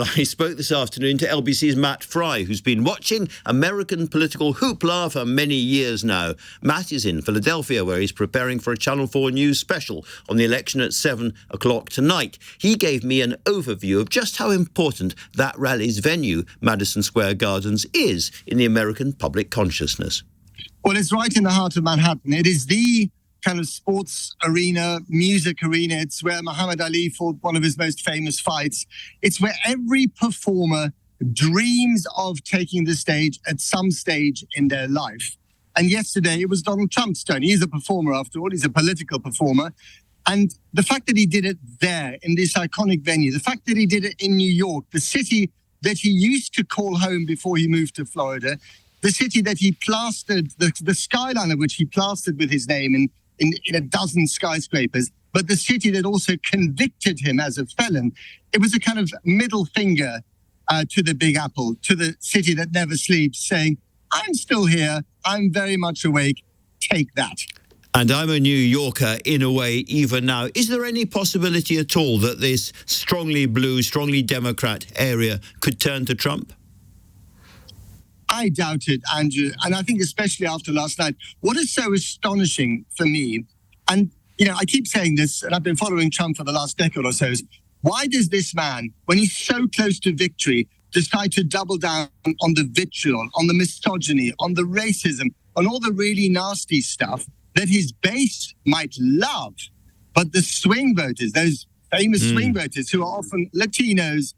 I spoke this afternoon to LBC's Matt Fry, who's been watching American political hoopla for many years now. Matt is in Philadelphia, where he's preparing for a Channel 4 News special on the election at 7 o'clock tonight. He gave me an overview of just how important that rally's venue, Madison Square Gardens, is in the American public consciousness. Well, it's right in the heart of Manhattan. It is the kind of sports arena, music arena. It's where Muhammad Ali fought one of his most famous fights. It's where every performer dreams of taking the stage at some stage in their life. And yesterday it was Donald Trump's turn. He's a performer after all. He's a political performer. And the fact that he did it there in this iconic venue, the fact that he did it in New York, the city that he used to call home before he moved to Florida, the city that he plastered, the skyline of which he plastered with his name in a dozen skyscrapers, but the city that also convicted him as a felon. It was a kind of middle finger to the Big Apple, to the city that never sleeps, saying, I'm still here, I'm very much awake, take that. And I'm a New Yorker in a way even now. Is there any possibility at all that this strongly blue, strongly Democrat area could turn to Trump? I doubt it, Andrew. And I think especially after last night, what is so astonishing for me, and, I keep saying this, and I've been following Trump for the last decade or so, is why does this man, when he's so close to victory, decide to double down on the vitriol, on the misogyny, on the racism, on all the really nasty stuff that his base might love, but the swing voters, those famous swing voters who are often Latinos,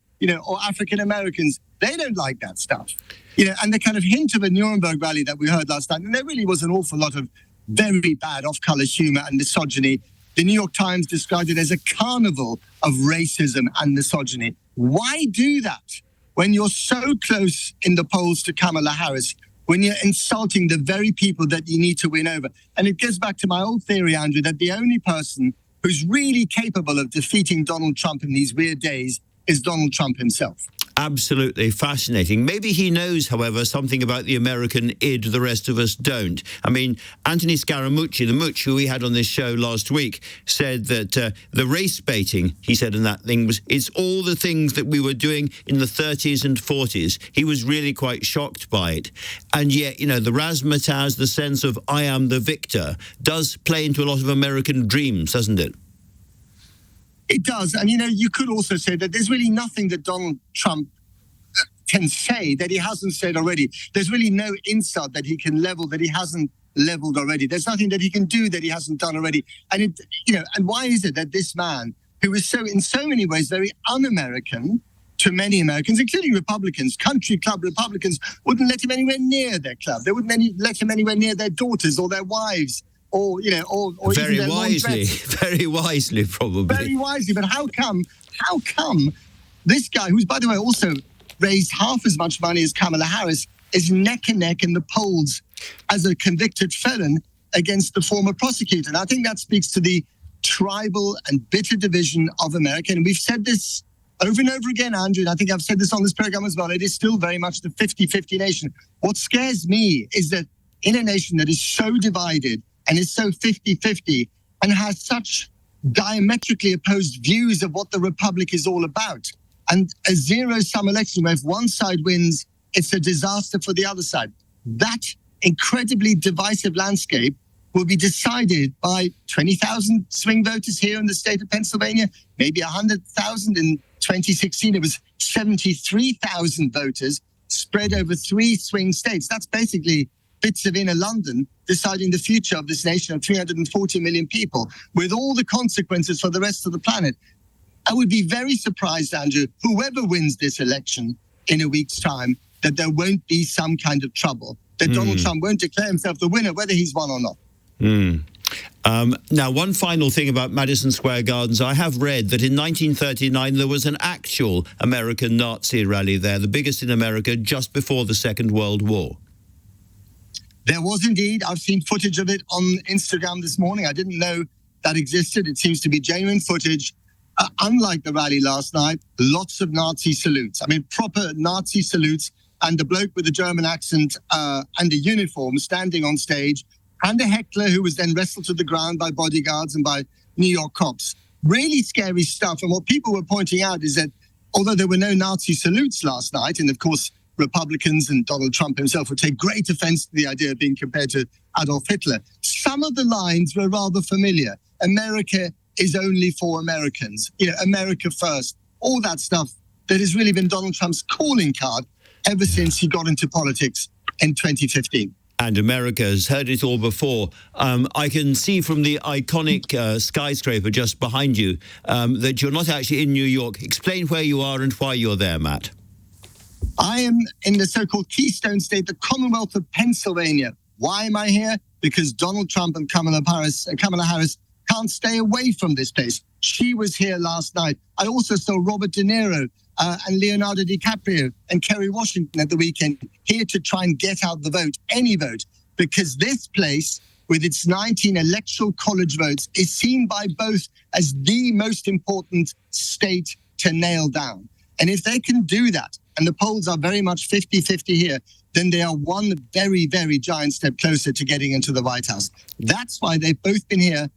or African Americans, they don't like that stuff. And the kind of hint of a Nuremberg rally that we heard last night, and there really was an awful lot of very bad off-color humor and misogyny. The New York Times described it as a carnival of racism and misogyny. Why do that when you're so close in the polls to Kamala Harris, when you're insulting the very people that you need to win over? And it goes back to my old theory, Andrew, that the only person who's really capable of defeating Donald Trump in these weird days is Donald Trump himself. Absolutely fascinating. Maybe he knows, however, something about the American id the rest of us don't. I mean, Anthony Scaramucci, the Mooch, who we had on this show last week, said that the race baiting, he said in that thing, it's all the things that we were doing in the 30s and 40s. He was really quite shocked by it. And yet, the razzmatazz, the sense of I am the victor, does play into a lot of American dreams, doesn't it? It does. And, you could also say that there's really nothing that Donald Trump can say that he hasn't said already. There's really no insult that he can level that he hasn't leveled already. There's nothing that he can do that he hasn't done already. And, and why is it that this man, who is so, in so many ways, very un-American to many Americans, including Republicans, country club Republicans, wouldn't let him anywhere near their club. They wouldn't let him anywhere near their daughters or their wives. Or very wisely, very wisely, probably. Very wisely, but how come this guy, who's, by the way, also raised half as much money as Kamala Harris, is neck and neck in the polls as a convicted felon against the former prosecutor? And I think that speaks to the tribal and bitter division of America. And we've said this over and over again, Andrew, and I think I've said this on this program as well. It is still very much the 50-50 nation. What scares me is that in a nation that is so divided and is so 50-50 and has such diametrically opposed views of what the republic is all about, and a zero-sum election where if one side wins, it's a disaster for the other side. That incredibly divisive landscape will be decided by 20,000 swing voters here in the state of Pennsylvania, maybe 100,000 in 2016. It was 73,000 voters spread over 3 swing states. That's basically bits of inner London deciding the future of this nation of 340 million people, with all the consequences for the rest of the planet. I would be very surprised, Andrew, whoever wins this election in a week's time, that there won't be some kind of trouble, that Donald Trump won't declare himself the winner, whether he's won or not. Now, one final thing about Madison Square Gardens. I have read that in 1939 there was an actual American Nazi rally there, the biggest in America just before the Second World War. There was indeed. I've seen footage of it on Instagram this morning. I didn't know that existed. It seems to be genuine footage. Unlike the rally last night, lots of Nazi salutes. I mean, proper Nazi salutes, and the bloke with the German accent and a uniform standing on stage, and a heckler who was then wrestled to the ground by bodyguards and by New York cops. Really scary stuff. And what people were pointing out is that although there were no Nazi salutes last night, and of course, Republicans and Donald Trump himself would take great offense to the idea of being compared to Adolf Hitler, some of the lines were rather familiar. America is only for Americans, America first, all that stuff that has really been Donald Trump's calling card ever since he got into politics in 2015. And America has heard it all before. I can see from the iconic skyscraper just behind you that you're not actually in New York. Explain where you are and why you're there, Matt. I am in the so-called Keystone State, the Commonwealth of Pennsylvania. Why am I here? Because Donald Trump and Kamala Harris can't stay away from this place. She was here last night. I also saw Robert De Niro and Leonardo DiCaprio and Kerry Washington at the weekend, here to try and get out the vote, any vote, because this place, with its 19 electoral college votes, is seen by both as the most important state to nail down. And if they can do that, and the polls are very much 50-50 here, then they are one very, very giant step closer to getting into the White House. That's why they've both been here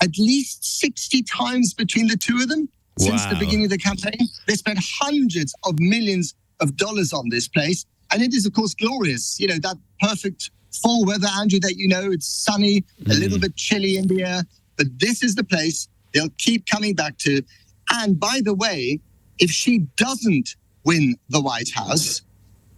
at least 60 times between the two of them since the beginning of the campaign. They spent hundreds of millions of dollars on this place. And it is, of course, glorious. That perfect fall weather, Andrew, that it's sunny, a little bit chilly in the air. But this is the place they'll keep coming back to. And by the way, if she doesn't win the White House,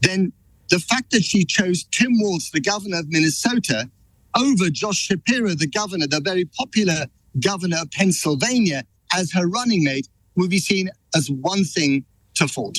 then the fact that she chose Tim Walz, the governor of Minnesota, over Josh Shapiro, the governor, the very popular governor of Pennsylvania, as her running mate, will be seen as one thing to fault.